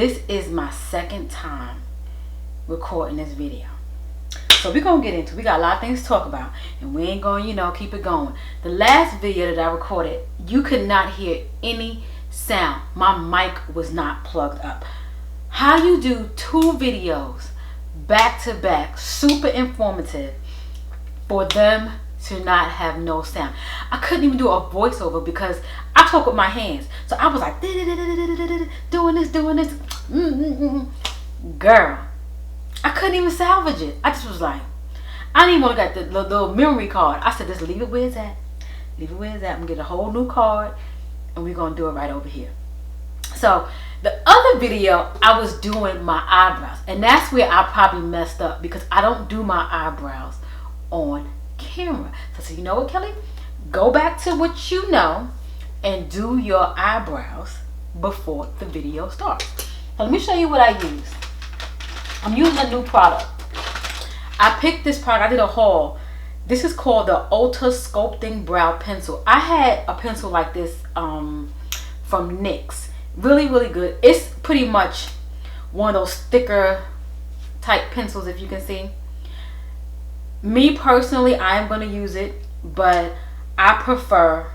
this is my second time recording this video. So we're going to get into it. We got a lot of things to talk about, and we ain't going to, keep it going. The last video that I recorded, you could not hear any sound. My mic was not plugged up. How you do 2 videos back to back, super informative, for them to not have no sound? I couldn't even do a voiceover because I talk with my hands. So I was like doing this. Girl, I couldn't even salvage it. I just was like, I didn't even want to get the little memory card. I said, just leave it where it's at. Leave it where it's at. I'm going to get a whole new card, and we're going to do it right over here. So the other video, I was doing my eyebrows, and that's where I probably messed up because I don't do my eyebrows on camera. So you know what, Kelly? Go back to what you know and do your eyebrows before the video starts. So let me show you what I use. I'm using a new product. I picked this product. I did a haul. This is called the Ultra Sculpting Brow Pencil. I had a pencil like this from NYX. Really, really good. It's pretty much one of those thicker type pencils, if you can see. Me personally, I am going to use it, but I prefer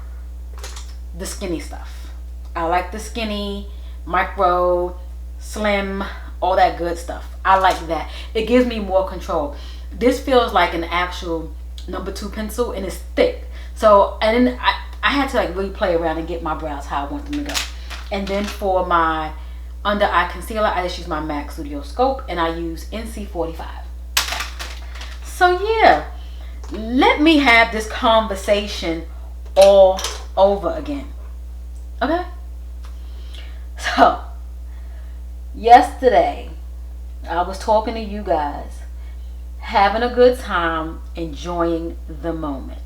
the skinny stuff. I like the skinny, micro, slim, all that good stuff. I like that. It gives me more control. This feels like an actual number 2 pencil, and it's thick. So, and then I had to like really play around and get my brows how I want them to go. And then for my under eye concealer, I just use my MAC Studio Scope, and I use NC45. So yeah, let me have this conversation all over again. Okay? So, yesterday, I was talking to you guys, having a good time, enjoying the moment.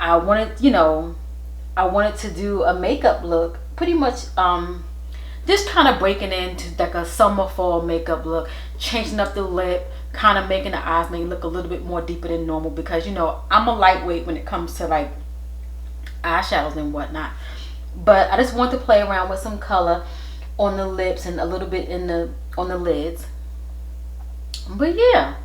I wanted to do a makeup look, pretty much just kind of breaking into like a summer fall makeup look, changing up the lip, kind of making the eyes maybe look a little bit more deeper than normal because I'm a lightweight when it comes to like eyeshadows and whatnot. But I just want to play around with some color on the lips and a little bit on the lids. But yeah,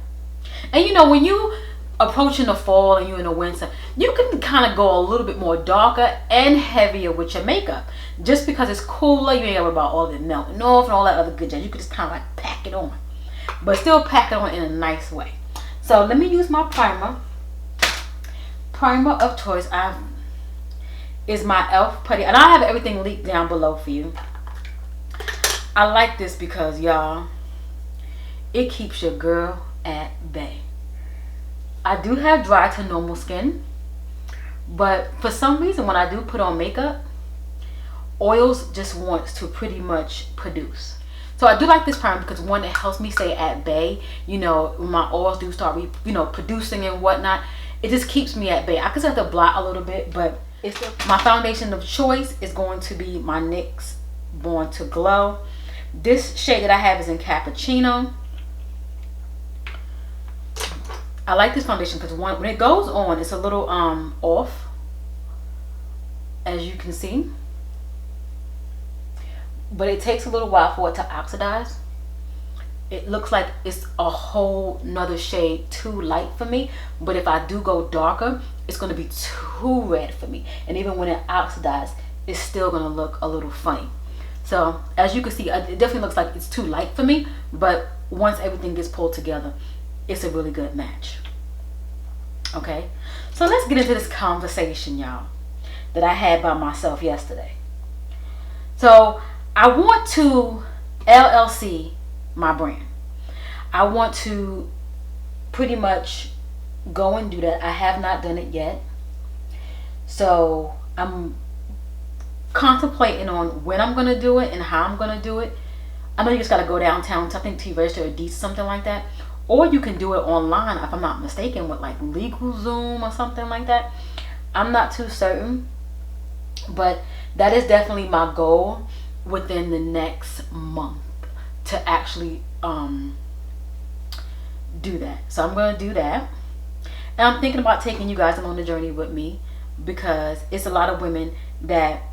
and when you approaching the fall and you in the winter, you can kind of go a little bit more darker and heavier with your makeup. Just because it's cooler, you ain't worry about all the melting off and all that other good jazz. You can just kind of like pack it on, but still pack it on in a nice way. So let me use my primer. Primer of choice is my e.l.f. Putty, and I have everything linked down below for you. I like this because y'all, it keeps your girl at bay. I do have dry to normal skin, but for some reason when I do put on makeup, oils just wants to pretty much produce. So I do like this primer because one, it helps me stay at bay. When my oils do start producing and whatnot, it just keeps me at bay. I just have to blot a little bit, but it's my foundation of choice is going to be my NYX Born to Glow. This shade that I have is in Cappuccino. I like this foundation because when it goes on, it's a little off, as you can see. But it takes a little while for it to oxidize. It looks like it's a whole nother shade too light for me. But if I do go darker, it's going to be too red for me. And even when it oxidizes, it's still going to look a little funny. So as you can see, it definitely looks like it's too light for me. But once everything gets pulled together, it's a really good match. Okay, so let's get into this conversation, y'all, that I had by myself yesterday. So I want to LLC my brand. I want to pretty much go and do that. I have not done it yet. So I'm contemplating on when I'm going to do it and how I'm going to do it. I know you just got to go downtown to, I think, to register a deed, something like that. Or you can do it online, if I'm not mistaken, with like LegalZoom or something like that. I'm not too certain. But that is definitely my goal within the next month to actually do that. So I'm going to do that. And I'm thinking about taking you guys along the journey with me because it's a lot of women that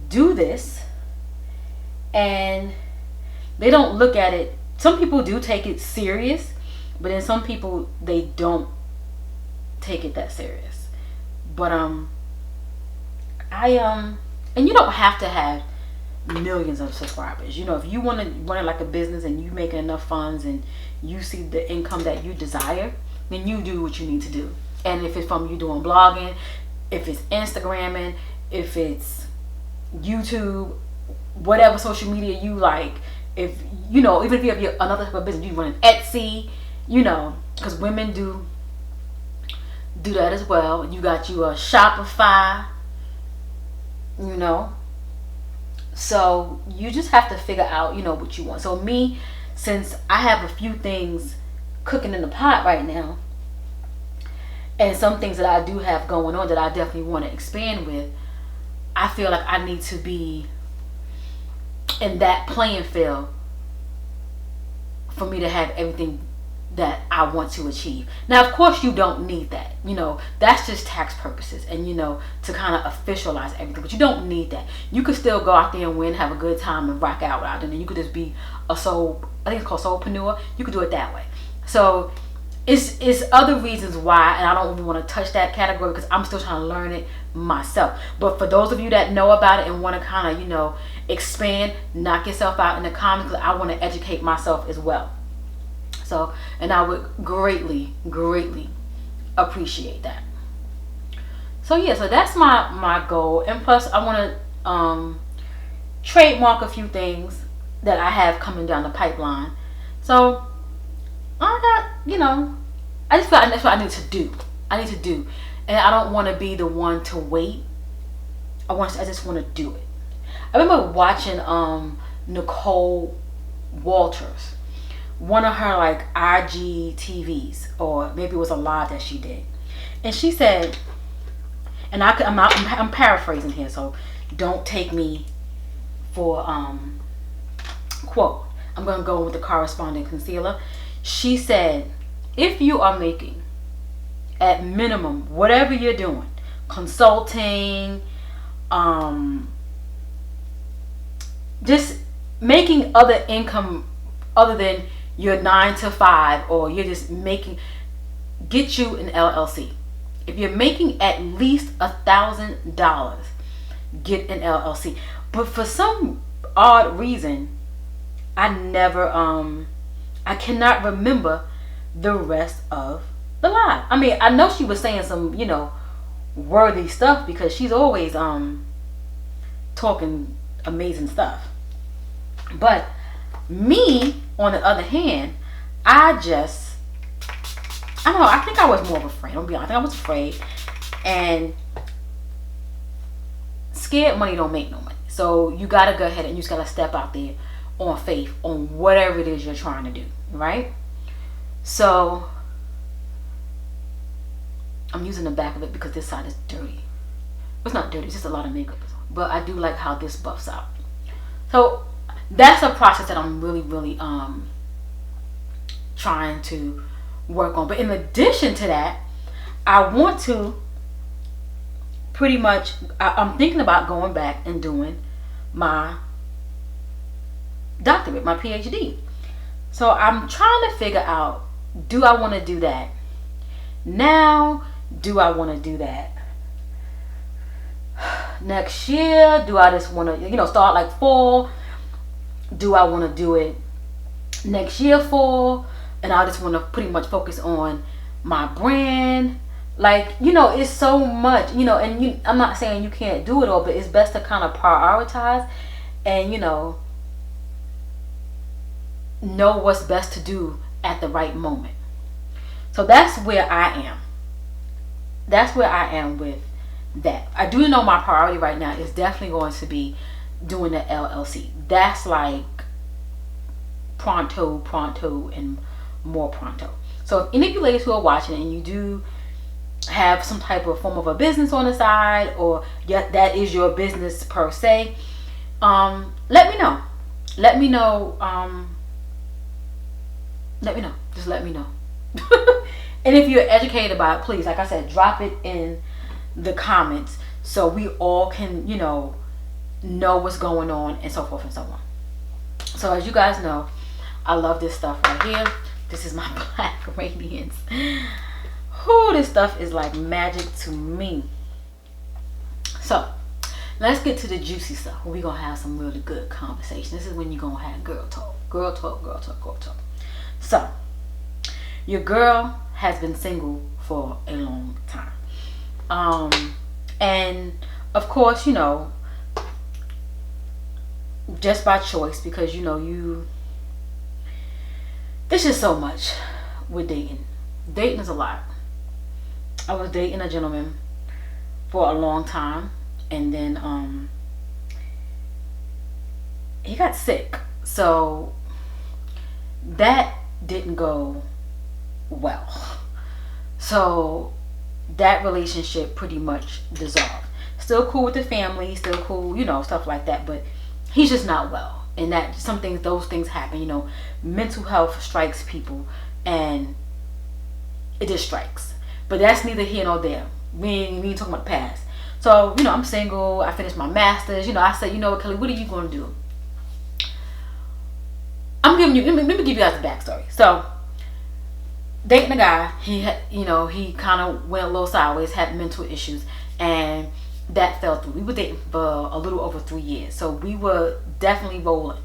do this and they don't look at it. Some people do take it serious, but then some people, they don't take it that serious. But and you don't have to have millions of subscribers. You know, if you want to run it like a business and you making enough funds and you see the income that you desire, then you do what you need to do. And if it's from you doing blogging, if it's Instagramming, if it's YouTube, whatever social media you like, if you know, even if you have another type of business, you run an Etsy, you know, because women do that as well. You got you a Shopify, you know. So you just have to figure out, you know, what you want. So me, since I have a few things cooking in the pot right now, and some things that I do have going on that I definitely want to expand with, I feel like I need to be in that playing field for me to have everything that I want to achieve. Now, of course, you don't need that. You know, that's just tax purposes and, you know, to kind of officialize everything. But you don't need that. You could still go out there and win, have a good time, and rock out there. And then you could just be a soul, I think it's called soulpreneur. You could do it that way. So it's other reasons why, and I don't really want to touch that category because I'm still trying to learn it myself. But for those of you that know about it and want to kind of, you know, expand, knock yourself out in the comments, because I want to educate myself as well. So, and I would greatly, greatly appreciate that. So yeah, so that's my goal. And plus I want to trademark a few things that I have coming down the pipeline. So I got, you know, I just feel like that's what I need to do. I need to do. And I don't want to be the one to wait. I just want to do it. I remember watching Nicole Walters, one of her like IGTVs, or maybe it was a live that she did, and she said, and I'm paraphrasing here, so don't take me for quote. I'm gonna go with the corresponding concealer. She said, if you are making at minimum whatever you're doing, consulting, just making other income other than your 9 to 5, or you're just making, get you an LLC. If you're making at least $1,000, get an LLC. But for some odd reason, I cannot remember the rest of the live. I mean, I know she was saying some, you know, worthy stuff because she's always talking amazing stuff. But me, on the other hand, I don't know, I think I was more of afraid. I'll be honest, I think I was afraid, and scared money don't make no money. So you gotta go ahead and you just gotta step out there on faith on whatever it is you're trying to do, right? So I'm using the back of it because this side is dirty. It's not dirty, it's just a lot of makeup. But I do like how this buffs out. So that's a process that I'm really, really trying to work on. But in addition to that, I want to pretty much, I'm thinking about going back and doing my doctorate, my PhD. So I'm trying to figure out, do I want to do that now? Do I want to do that next year? Do I just want to, you know, start like fall? Do I want to do it next year fall? And I just want to pretty much focus on my brand. Like, you know, it's so much, you know, and I'm not saying you can't do it all, but it's best to kind of prioritize and, you know what's best to do at the right moment. So that's where I am. That's where I am with that. I do know my priority right now is definitely going to be doing the LLC. That's like pronto, and more pronto. So if any of you ladies who are watching and you do have some type of form of a business on the side, or that is your business per se, let me know. Let me know. Just let me know. And if you're educated about it, please, like I said, drop it in the comments so we all can, you know what's going on, and so forth and so on. So as you guys know, I love this stuff right here. This is my Black Radiance. Whoo, this stuff is like magic to me. So let's get to the juicy stuff. We're gonna have some really good conversation. This is when you're gonna have girl talk. Girl talk, girl talk, girl talk. So your girl has been single for a long time. And of course, you know, just by choice, because you know, there's just so much with dating. Dating is a lot. I was dating a gentleman for a long time, and then he got sick, so that didn't go well. So that relationship pretty much dissolved. Still cool with the family, still cool, you know, stuff like that, but he's just not well. And that those things happen, you know. Mental health strikes people, and it just strikes. But that's neither here nor there. We ain't talking about the past. So, you know, I'm single. I finished my master's. You know, I said, you know what, Kelly, what are you going to do? Let me give you guys the backstory. So, dating a guy, he had, you know, he kind of went a little sideways, had mental issues, and that fell through. We were dating for a little over 3 years, so we were definitely rolling,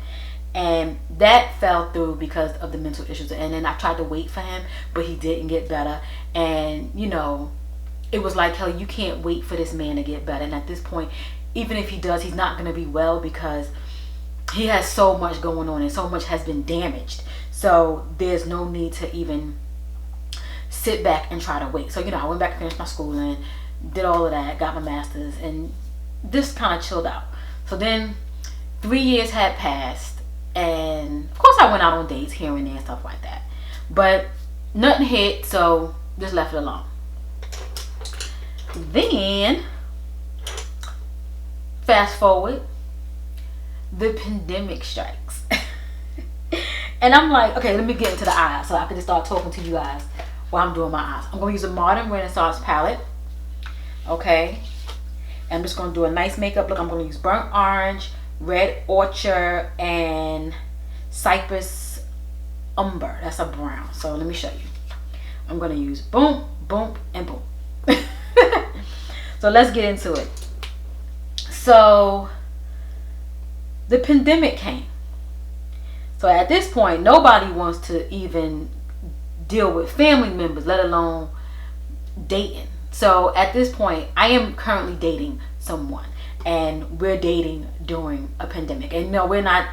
and that fell through because of the mental issues. And then I tried to wait for him, but he didn't get better. And you know, it was like, hell, you can't wait for this man to get better. And at this point, even if he does, he's not going to be well, because he has so much going on and so much has been damaged. So there's no need to even sit back and try to wait. So, you know, I went back and finished my schooling, did all of that, got my master's, and just kind of chilled out. So then 3 years had passed, and of course I went out on dates here and there and stuff like that, but nothing hit, so just left it alone. Then fast forward, the pandemic strikes. And I'm like, okay, let me get into the eyes so I can just start talking to you guys while I'm doing my eyes. I'm going to use a Modern Renaissance palette. Okay, and I'm just going to do a nice makeup look. I'm going to use Burnt Orange, Red Orchard, and Cypress Umber. That's a brown. So let me show you. I'm going to use boom, boom, and boom. So let's get into it. So the pandemic came. So at this point, nobody wants to even deal with family members, let alone dating. So at this point, I am currently dating someone, and we're dating during a pandemic. And no, we're not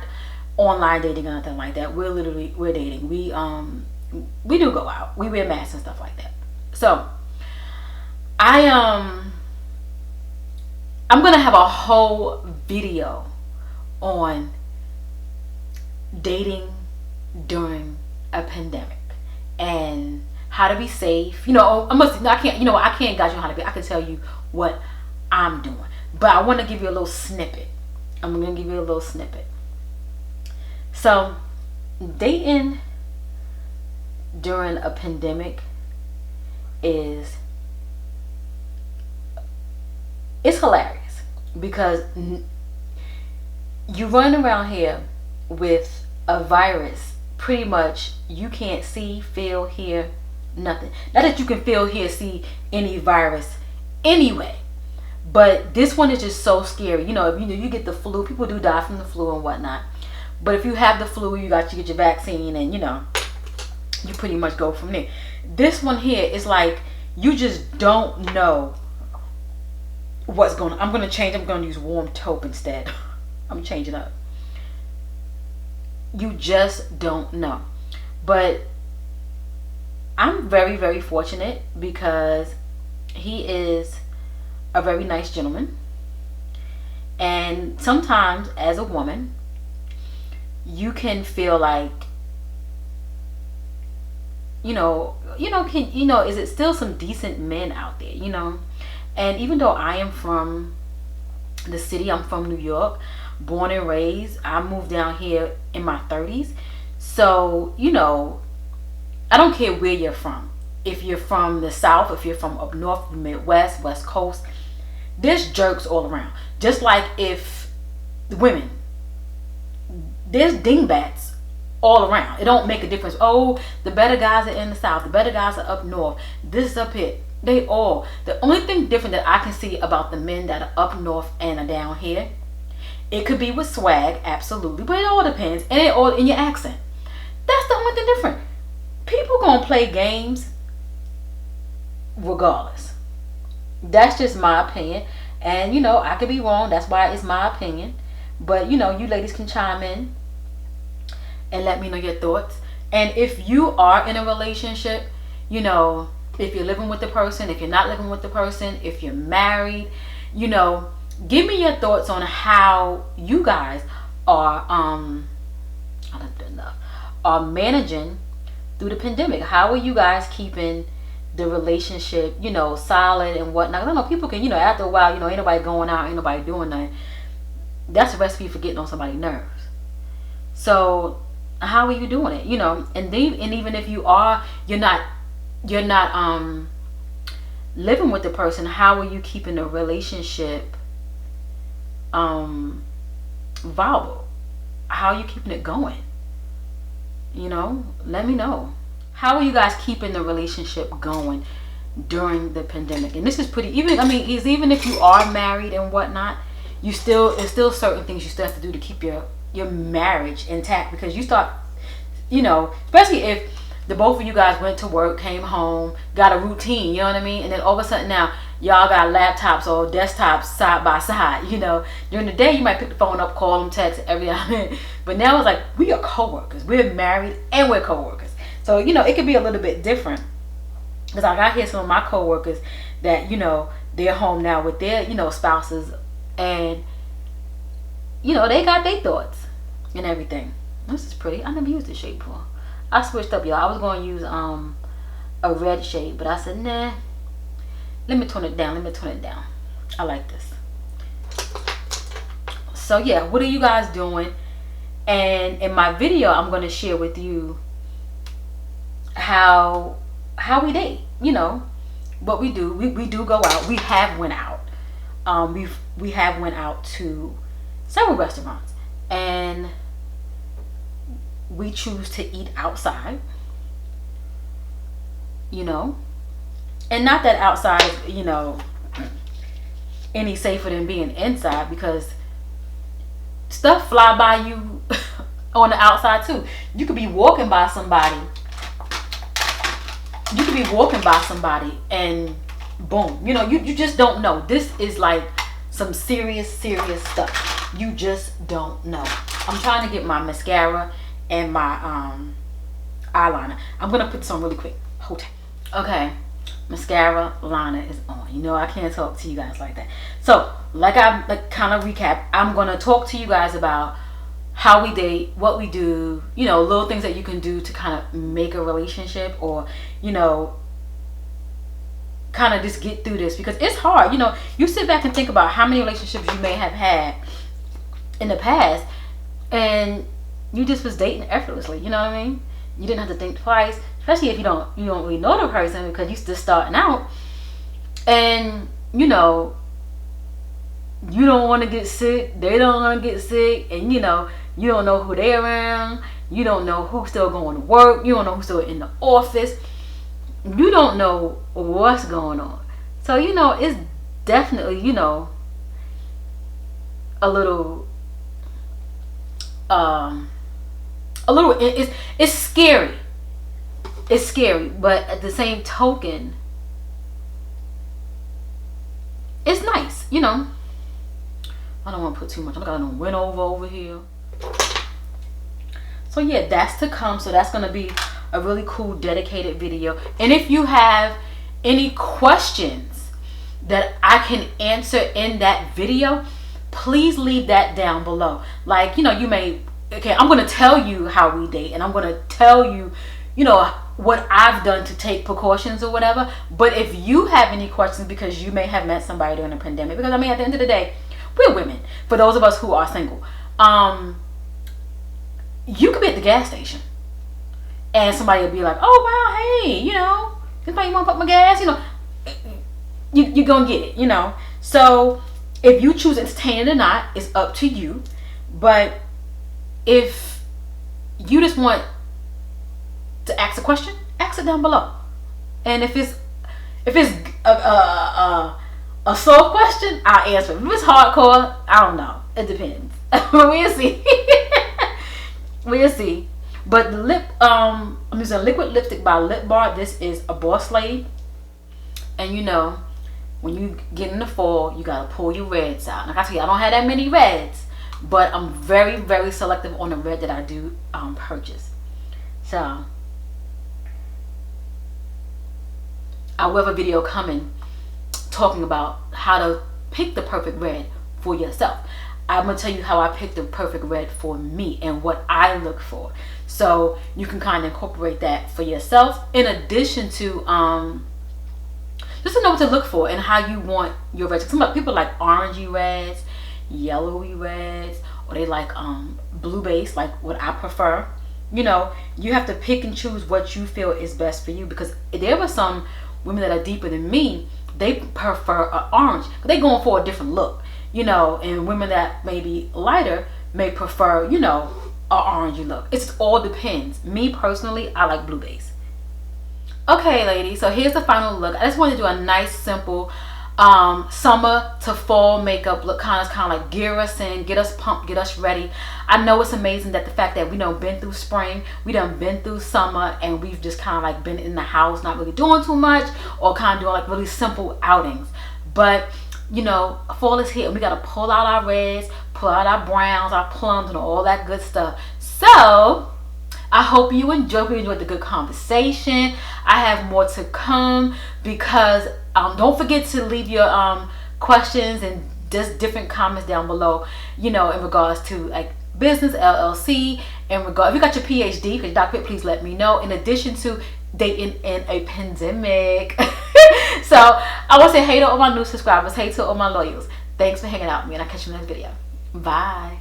online dating or nothing like that. We're dating. We do go out. We wear masks and stuff like that. So I'm gonna have a whole video on dating during a pandemic and how to be safe. You know, I can't guide you on how to be. I can tell you what I'm doing, but I want to give you a little snippet. I'm gonna give you a little snippet. So dating during a pandemic it's hilarious, because you run around here with a virus pretty much you can't see, feel, hear, nothing. Not that you can feel, hear, see any virus anyway, but this one is just so scary. You know, if you get the flu, people do die from the flu and whatnot, but if you have the flu, you get your vaccine, and you pretty much go from there. This one here is like you just don't know what's going on. I'm going to change. I'm going to use warm taupe instead. I'm changing up. You just don't know. But I'm very, very fortunate because he is a very nice gentleman. And sometimes as a woman, you can feel like, is it still some decent men out there, And even though I am from the city, I'm from New York, born and raised, I moved down here in my 30s. So, I don't care where you're from. If you're from the South, if you're from up north, Midwest, West Coast, there's jerks all around. Just like if women, there's dingbats all around. It don't make a difference. Oh, the better guys are in the South. The better guys are up north. This is up here. They all. The only thing different that I can see about the men that are up north and are down here, it could be with swag, absolutely, but it all depends, and it all in your accent. That's the only thing different. People gonna play games regardless. That's just my opinion, and you know, I could be wrong. That's why it's my opinion. But you know, you ladies can chime in and let me know your thoughts. And if you are in a relationship, you know, if you're living with the person, if you're not living with the person, if you're married, you know, give me your thoughts on how you guys are are managing through the pandemic. How are you guys keeping the relationship, you know, solid and whatnot? I know people can, you know, after a while, you know, ain't nobody going out, ain't nobody doing nothing. That's a recipe for getting on somebody's nerves. So how are you doing it? You know, and even if you are, you're not living with the person, how are you keeping the relationship viable? How are you keeping it going? You know, let me know. How are you guys keeping the relationship going during the pandemic? And this is pretty, even if you are married and whatnot, there's still certain things you still have to do to keep your marriage intact, because you start, you know, especially if the both of you guys went to work, came home, got a routine, you know what I mean? And then all of a sudden now, y'all got laptops or desktops side by side, you know. During the day, you might pick the phone up, call them, text every now and then. But now it's like, we are co-workers. We're married and we're co-workers. So, you know, it could be a little bit different. Because like I hear some of my co-workers that, you know, they're home now with their, you know, spouses. And, you know, they got their thoughts and everything. This is pretty. I never used this shade before. I switched up, y'all. I was going to use a red shade, but I said, nah, let me tone it down. I like this. So yeah, what are you guys doing? And in my video, I'm going to share with you how we date. You know, what we do. We do go out. We have went out. We have went out to several restaurants, and we choose to eat outside, you know, and not that outside is, you know, any safer than being inside, because stuff fly by you on the outside too. You could be walking by somebody, and boom, you know, you just don't know. This is like some serious stuff. You just don't know. I'm trying to get my mascara and my eyeliner. I'm gonna put this on really quick. Hold tight. Okay, mascara, liner is on. You know I can't talk to you guys like that. So like kind of recap, I'm gonna talk to you guys about how we date, what we do, you know, little things that you can do to kind of make a relationship, or, you know, kind of just get through this, because it's hard. You know, you sit back and think about how many relationships you may have had in the past, and you just was dating effortlessly. You know what I mean? You didn't have to think twice, especially if you don't really know the person, because you're just starting out, and you know, you don't want to get sick, they don't want to get sick, and you know, you don't know who they're around, you don't know who's still going to work, you don't know who's still in the office, you don't know what's going on. So, you know, it's definitely, you know, it's scary. It's scary, but at the same token, it's nice, you know. I don't want to put too much. I'm gonna win over here. So yeah, that's to come. So that's gonna be a really cool dedicated video. And if you have any questions that I can answer in that video, please leave that down below. Like, you know, you may, okay, I'm gonna tell you how we date, and I'm gonna tell you, you know, what I've done to take precautions or whatever. But if you have any questions, because you may have met somebody during the pandemic, because I mean, at the end of the day, we're women. For those of us who are single, you could be at the gas station and somebody will be like, oh wow, hey, you know, anybody want to put my gas, you know, you're gonna get it, you know. So if you choose to entertain it or not, it's up to you. But if you just want to ask a question, ask it down below. And if it's a soft question, I'll answer. If it's hardcore, I don't know. It depends. We'll see. We'll see. But the lip, I'm using liquid lipstick by Lip Bar. This is a Boss Lady. And you know, when you get in the fall, you gotta pull your reds out. Like I tell you, I don't have that many reds, but I'm very, very selective on the red that I do purchase. So I will have a video coming talking about how to pick the perfect red for yourself. I'm gonna tell you how I pick the perfect red for me and what I look for, so you can kind of incorporate that for yourself, in addition to just to know what to look for and how you want your reds. Some people like orangey reds, yellowy reds, or they like blue base, like what I prefer. You know, you have to pick and choose what you feel is best for you, because there were some women that are deeper than me, they prefer an orange, but they going for a different look, you know. And women that may be lighter may prefer, you know, an orangey look. It just all depends. Me personally, I like blue base. Okay, ladies, so here's the final look. I just wanted to do a nice, simple summer to fall makeup look, kind of like gear us in, get us pumped, get us ready. I know it's amazing that the fact that we done been through spring, we done been through summer, and we've just kind of like been in the house, not really doing too much, or kind of doing like really simple outings. But you know, fall is here and we gotta pull out our reds, pull out our browns, our plums, and all that good stuff. So I hope you enjoyed the good conversation. I have more to come, because don't forget to leave your questions and just different comments down below, you know, in regards to like business, LLC, in regard, if you got your PhD, because Dr. Pitt, please let me know, in addition to dating in a pandemic. So I want to say hey to all my new subscribers, hey to all my loyals. Thanks for hanging out with me, and I'll catch you in the next video. Bye.